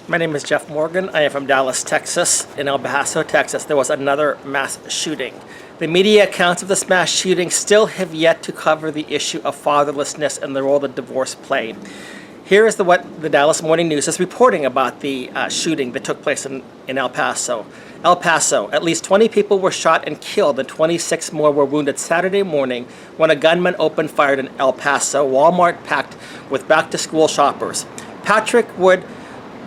My name is Jeff Morgan. I am from Dallas, Texas. In El Paso, Texas, there was another mass shooting. The media accounts of this mass shooting still have yet to cover the issue of fatherlessness and the role that divorce played. Here is what the Dallas Morning News is reporting about the shooting that took place in El Paso. El Paso, at least 20 people were shot and killed and 26 more were wounded Saturday morning when a gunman opened fire in El Paso, Walmart packed with back-to-school shoppers. Patrick Wood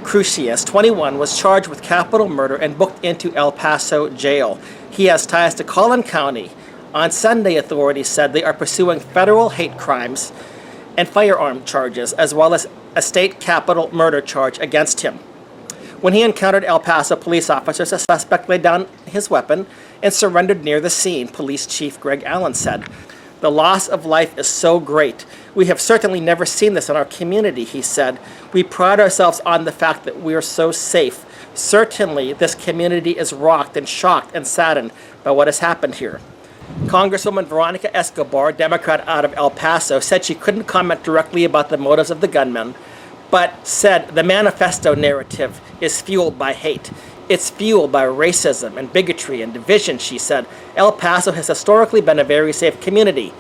Crucius, 21, was charged with capital murder and booked into El Paso jail. He has ties to Collin County. On Sunday, authorities said they are pursuing federal hate crimes and firearm charges, as well as a state capital murder charge against him. When he encountered El Paso police officers, a suspect laid down his weapon and surrendered near the scene, Police Chief Greg Allen said. The loss of life is so great. We have certainly never seen this in our community, he said. We pride ourselves on the fact that we are so safe. Certainly, this community is rocked and shocked and saddened by what has happened here. Congresswoman Veronica Escobar, Democrat out of El Paso, said she couldn't comment directly about the motives of the gunmen, but said the manifesto narrative is fueled by hate. It's fueled by racism and bigotry and division, she said. El Paso has historically been a very safe community.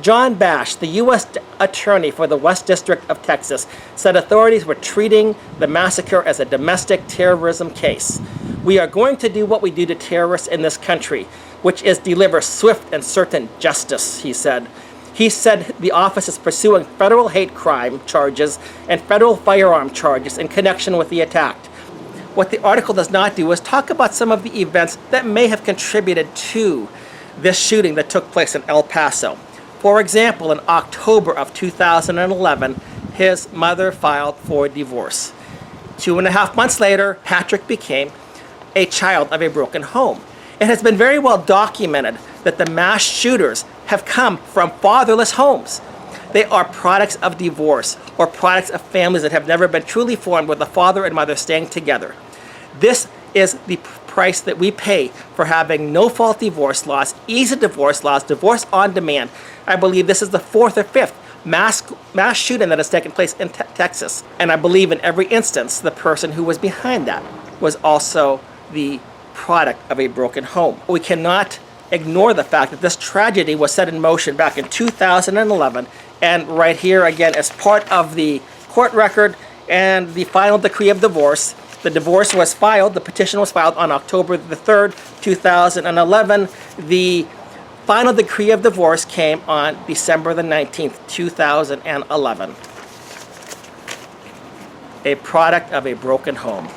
John Bash, the U.S. Attorney for the West District of Texas, said authorities were treating the massacre as a domestic terrorism case. We are going to do what we do to terrorists in this country, which is deliver swift and certain justice, he said. He said the office is pursuing federal hate crime charges and federal firearm charges in connection with the attack. What the article does not do is talk about some of the events that may have contributed to this shooting that took place in El Paso. For example, in October of 2011, his mother filed for divorce. 2.5 months later, Patrick became a child of a broken home. It has been very well documented that the mass shooters have come from fatherless homes. They are products of divorce or products of families that have never been truly formed with the father and mother staying together. This is the price that we pay for having no-fault divorce laws, easy divorce laws, divorce on demand. I believe this is the 4th or 5th mass shooting that has taken place in Texas. And I believe in every instance, the person who was behind that was also the product of a broken home. We cannot ignore the fact that this tragedy was set in motion back in 2011. And right here again, as part of the court record and the final decree of divorce, the divorce was filed, the petition was filed on October the 3rd, 2011. The final decree of divorce came on December the 19th, 2011. A product of a broken home,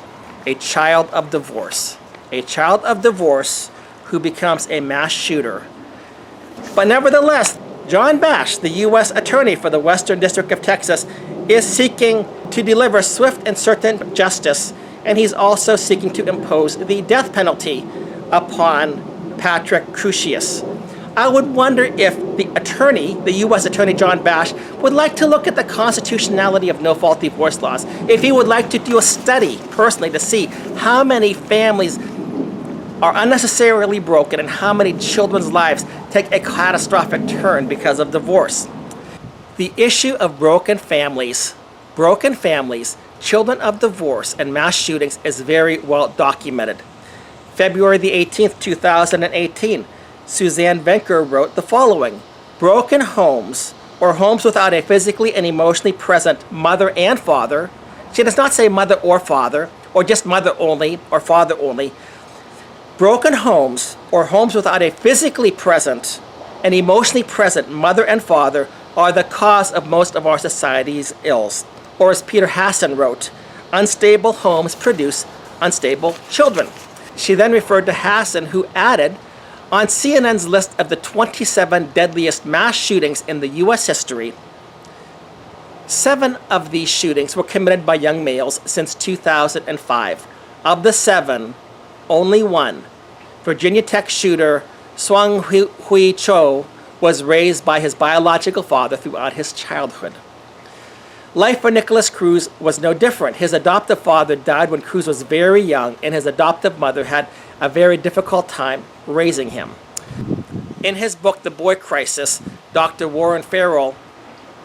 a child of divorce. A child of divorce who becomes a mass shooter. But nevertheless, John Bash, the U.S. Attorney for the Western District of Texas, is seeking to deliver swift and certain justice, and he's also seeking to impose the death penalty upon Patrick Crucius. I would wonder if the U.S. Attorney John Bash, would like to look at the constitutionality of no-fault divorce laws, if he would like to do a study personally to see how many families are unnecessarily broken and how many children's lives take a catastrophic turn because of divorce. The issue of broken families, children of divorce, and mass shootings is very well documented. February the 18th, 2018, Suzanne Venker wrote the following: broken homes, or homes without a physically and emotionally present mother and father. She does not say mother or father, or just mother only, or father only. Broken homes, or homes without a physically present and emotionally present mother and father, are the cause of most of our society's ills. Or as Peter Hasson wrote, unstable homes produce unstable children. She then referred to Hasson, who added, on CNN's list of the 27 deadliest mass shootings in the U.S. history, 7 of these shootings were committed by young males since 2005. Of the 7, only one, Virginia Tech shooter Swang Hui Cho, was raised by his biological father throughout his childhood. Life for Nicholas Cruz was no different. His adoptive father died when Cruz was very young, and his adoptive mother had a very difficult time raising him. In his book, The Boy Crisis, Dr. Warren Farrell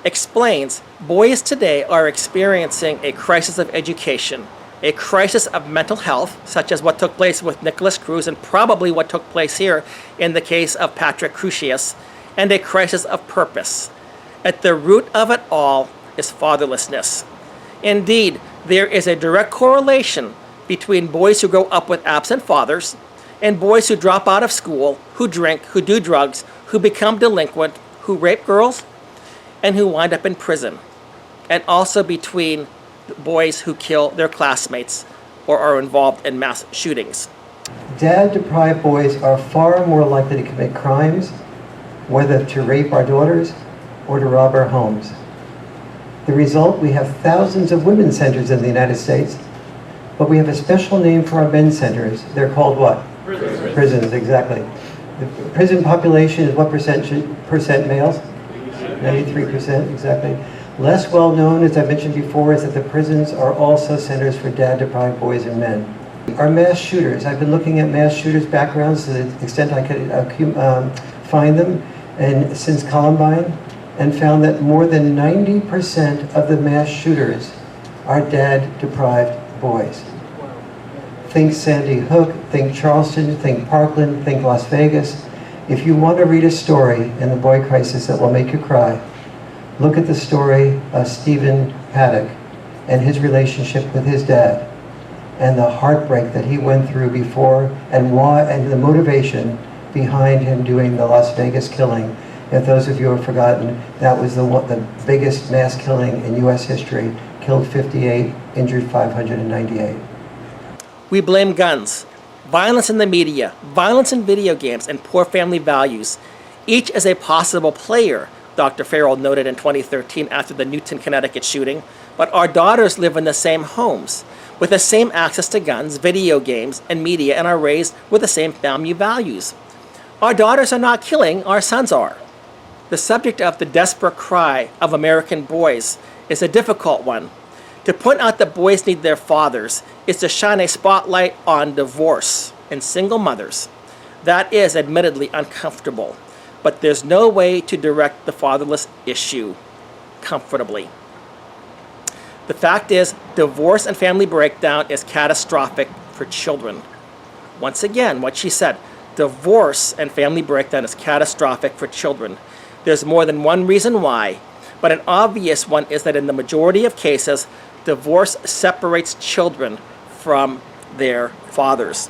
explains boys today are experiencing a crisis of education, a crisis of mental health, such as what took place with Nicholas Cruz and probably what took place here in the case of Patrick Crusius, and a crisis of purpose. At the root of it all is fatherlessness. Indeed, there is a direct correlation between boys who grow up with absent fathers and boys who drop out of school, who drink, who do drugs, who become delinquent, who rape girls, and who wind up in prison. And also between boys who kill their classmates or are involved in mass shootings. Dad-deprived boys are far more likely to commit crimes, whether to rape our daughters or to rob our homes. The result, we have thousands of women's centers in the United States, but we have a special name for our men's centers. They're called what? Prisons. Prisons, exactly. The prison population is what percent males? 93%, exactly. Less well known, as I mentioned before, is that the prisons are also centers for dad-deprived boys and men. Our mass shooters, I've been looking at mass shooters' backgrounds to the extent I could find them, and since Columbine, and found that more than 90% of the mass shooters are dad-deprived boys. Think Sandy Hook, think Charleston, think Parkland, think Las Vegas. If you want to read a story in the boy crisis that will make you cry, look at the story of Stephen Paddock and his relationship with his dad and the heartbreak that he went through before and why, and the motivation behind him doing the Las Vegas killing. If those of you have forgotten, that was the biggest mass killing in U.S. history, killed 58, injured 598. We blame guns, violence in the media, violence in video games, and poor family values. Each is a possible player, Dr. Farrell noted in 2013 after the Newton, Connecticut shooting, but our daughters live in the same homes, with the same access to guns, video games, and media, and are raised with the same family values. Our daughters are not killing, our sons are. The subject of the desperate cry of American boys is a difficult one. To point out that boys need their fathers is to shine a spotlight on divorce and single mothers. That is admittedly uncomfortable, but there's no way to direct the fatherless issue comfortably. The fact is, divorce and family breakdown is catastrophic for children. Once again, what she said, divorce and family breakdown is catastrophic for children. There's more than one reason why, but an obvious one is that in the majority of cases, divorce separates children from their fathers.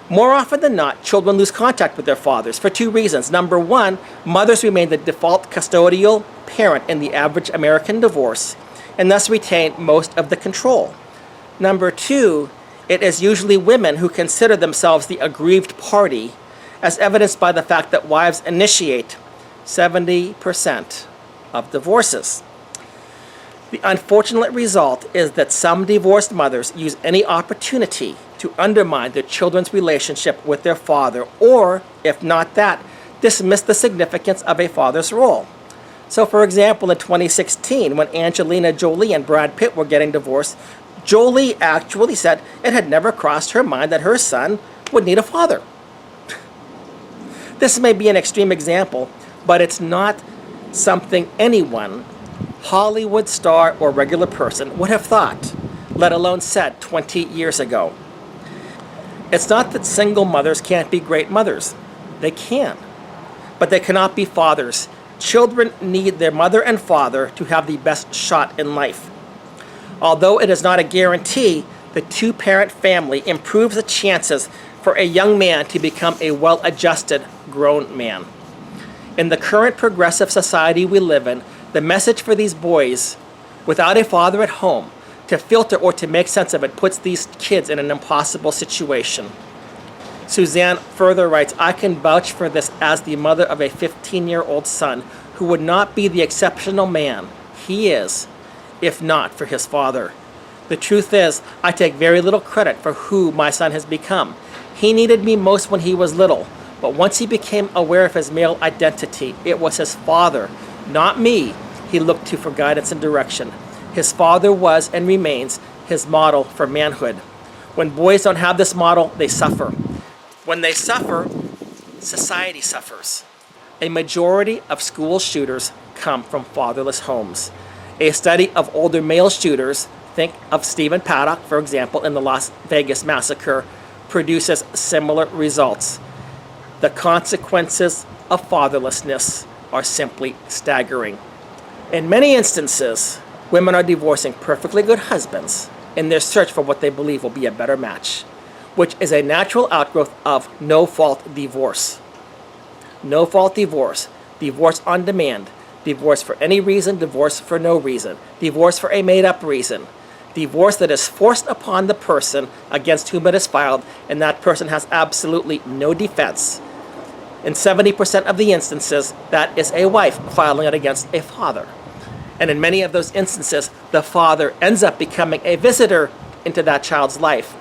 More often than not, children lose contact with their fathers for two reasons. Number one, mothers remain the default custodial parent in the average American divorce and thus retain most of the control. Number two, it is usually women who consider themselves the aggrieved party, as evidenced by the fact that wives initiate 70% of divorces. The unfortunate result is that some divorced mothers use any opportunity to undermine their children's relationship with their father, or, if not that, dismiss the significance of a father's role. So, for example, in 2016, when Angelina Jolie and Brad Pitt were getting divorced, Jolie actually said it had never crossed her mind that her son would need a father. This may be an extreme example, but it's not something anyone, Hollywood star or regular person, would have thought, let alone said 20 years ago. It's not that single mothers can't be great mothers. They can. But they cannot be fathers. Children need their mother and father to have the best shot in life. Although it is not a guarantee, the two-parent family improves the chances for a young man to become a well-adjusted grown man. In the current progressive society we live in, the message for these boys, without a father at home, to filter or to make sense of it, puts these kids in an impossible situation. Suzanne further writes, I can vouch for this as the mother of a 15-year-old son who would not be the exceptional man he is if not for his father. The truth is, I take very little credit for who my son has become. He needed me most when he was little, but once he became aware of his male identity, it was his father, not me, he looked to for guidance and direction. His father was and remains his model for manhood. When boys don't have this model, they suffer. When they suffer, society suffers. A majority of school shooters come from fatherless homes. A study of older male shooters, think of Stephen Paddock, for example, in the Las Vegas massacre, produces similar results. The consequences of fatherlessness are simply staggering. In many instances, women are divorcing perfectly good husbands in their search for what they believe will be a better match, which is a natural outgrowth of no-fault divorce. No-fault divorce, divorce on demand, divorce for any reason, divorce for no reason, divorce for a made-up reason, divorce that is forced upon the person against whom it is filed, and that person has absolutely no defense. In 70% of the instances, that is a wife filing it against a father. And in many of those instances, the father ends up becoming a visitor into that child's life.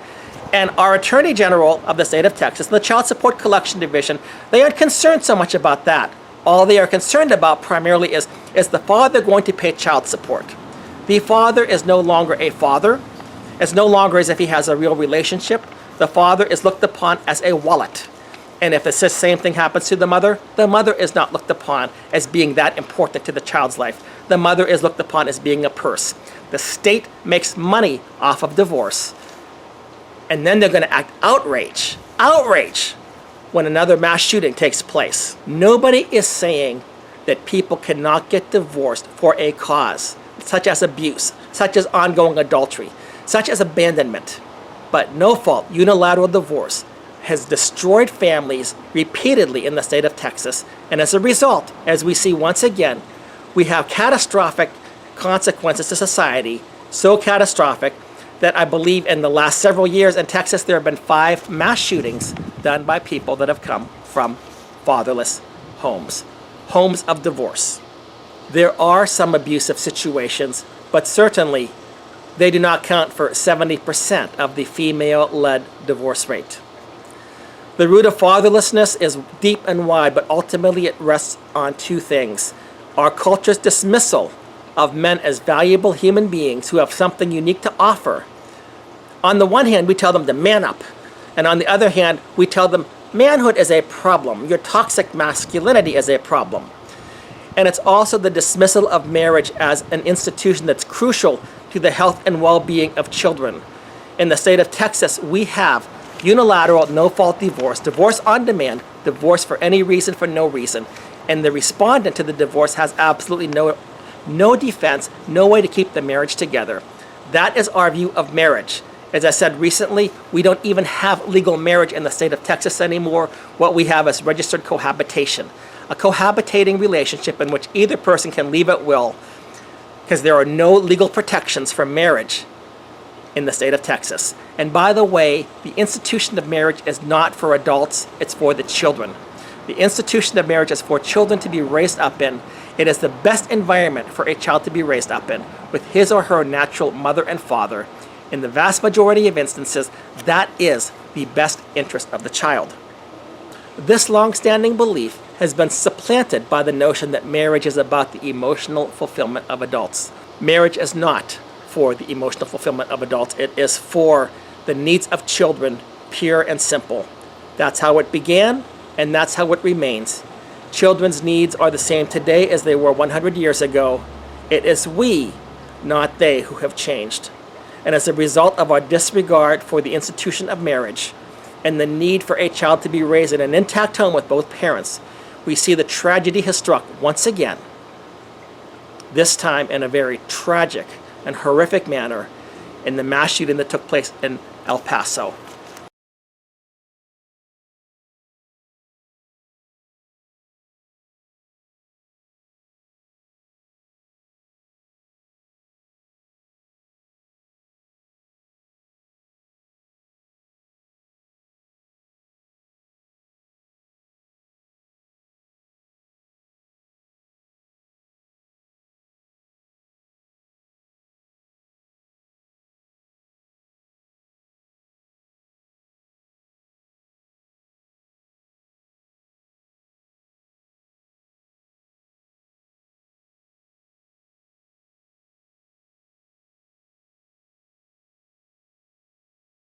And our Attorney General of the state of Texas, the Child Support Collection Division, they aren't concerned so much about that. All they are concerned about primarily is the father going to pay child support? The father is no longer a father. It's no longer as if he has a real relationship. The father is looked upon as a wallet. And if the same thing happens to the mother is not looked upon as being that important to the child's life. The mother is looked upon as being a purse. The state makes money off of divorce. And then they're going to act outrage when another mass shooting takes place. Nobody is saying that people cannot get divorced for a cause, such as abuse, such as ongoing adultery, such as abandonment. But no fault, unilateral divorce has destroyed families repeatedly in the state of Texas. And as a result, as we see once again, we have catastrophic consequences to society, so catastrophic that I believe in the last several years in Texas there have been 5 mass shootings done by people that have come from fatherless homes, homes of divorce. There are some abusive situations, but certainly they do not count for 70% of the female-led divorce rate. The root of fatherlessness is deep and wide, but ultimately it rests on 2 things. Our culture's dismissal of men as valuable human beings who have something unique to offer. On the one hand, we tell them to man up. And on the other hand, we tell them manhood is a problem. Your toxic masculinity is a problem. And it's also the dismissal of marriage as an institution that's crucial to the health and well-being of children. In the state of Texas, we have unilateral, no-fault divorce, divorce on demand, divorce for any reason, for no reason. And the respondent to the divorce has absolutely no defense, no way to keep the marriage together. That is our view of marriage. As I said recently, we don't even have legal marriage in the state of Texas anymore. What we have is registered cohabitation, a cohabitating relationship in which either person can leave at will, because there are no legal protections for marriage in the state of Texas. And by the way, the institution of marriage is not for adults, it's for the children. The institution of marriage is for children to be raised up in. It is the best environment for a child to be raised up in, with his or her natural mother and father. In the vast majority of instances, that is the best interest of the child. This long-standing belief has been supplanted by the notion that marriage is about the emotional fulfillment of adults. Marriage is not for the emotional fulfillment of adults. It is for the needs of children, pure and simple. That's how it began, and that's how it remains. Children's needs are the same today as they were 100 years ago. It is we, not they, who have changed. And as a result of our disregard for the institution of marriage and the need for a child to be raised in an intact home with both parents, we see the tragedy has struck once again, this time in a very tragic and horrific manner, in the mass shooting that took place in El Paso.